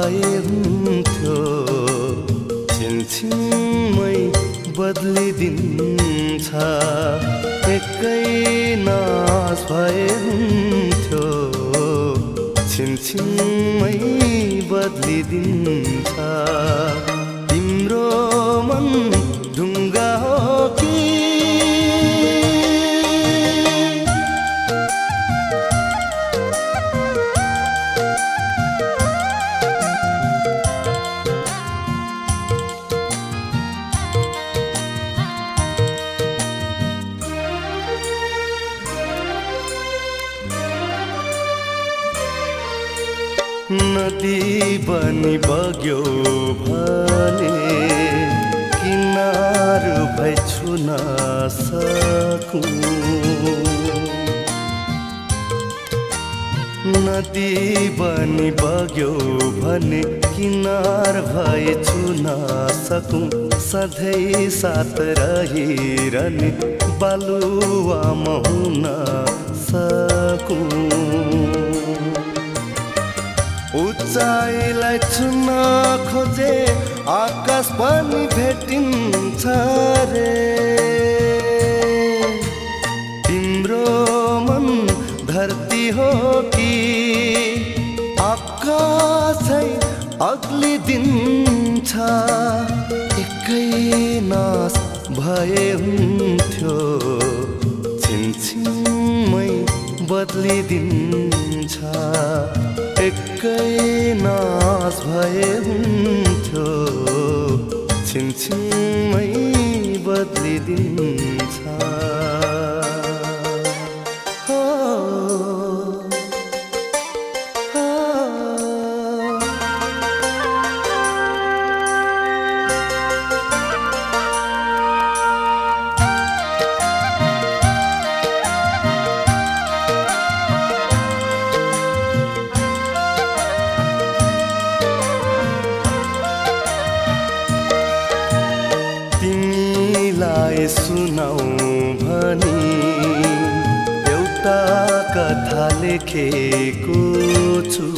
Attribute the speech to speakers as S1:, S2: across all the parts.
S1: भए हुन्थ्यो छिनछिनमै बदलिदिन्छ एकै नास भए हुन्थ्यो छिनछिनमै बदलिदिन्छ तिम्रो मन ढुङ्गा हो कि नदी बनी बग्यो भने किनार भई छुन सकूं नदी बनी बग्यो भने किनार भई छुन सकूं सधैँ साथ रहिरहने बालुवामा हुन सकूं उचाइलाई छुन खोजे आकाश पनि भेटिन्छ रे तिम्रो मन धरती हो कि आकाशै अग्लिदिन्छ एकै नास भए हुन्थ्यो छिनछिनमै बदलिदिन्छ एकै नास भए हुन्थ्यो छिनछिनमै बदलिदिन्छ तिमीलाई सुनाऊ भनी एउटा कथा लेखेको छु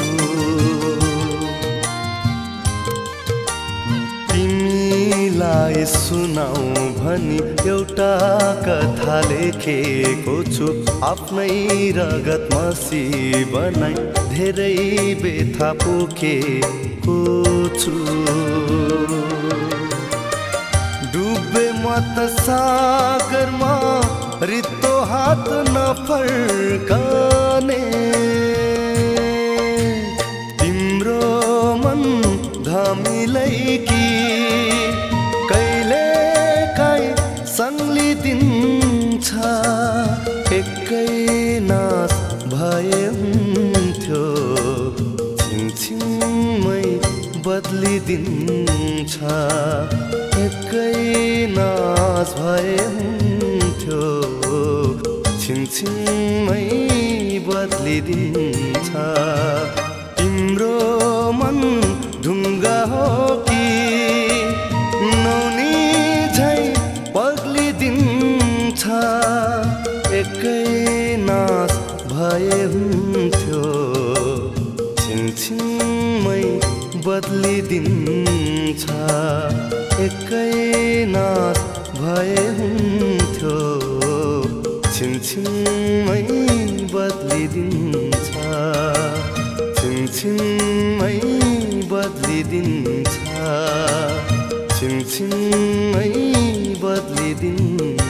S1: तिमीलाई सुनाऊ भनी एउटा कथा लेखेको छु आफ्नै रगत मसी बनाई धेरै बेथा पोखेको छु डुबे मत सागरमा रित्तो हात नफर्कने तिम्रो मन घामिलै कि कहिले काहीँ संलिदिन्छ एकै नास भए हुन्थ्यो छिनछिनमै बदलिदिन्छ एकै नास भए हुन्थ्यो छिनछिनमै बदलिदिन्छ तिम्रो मन ढुङ्गा हो कि नौनी झै पग्लिदिन्छ एकै नास भए हुन्थ्यो छिनछिनमै बदलिदिन्छ एकै नास भए हुन्थ्यो छिनछिनमै बदलिदिन्छ छिनछिनमै बदलिदिन्छ छिनछिनमै बदलिदिन्छ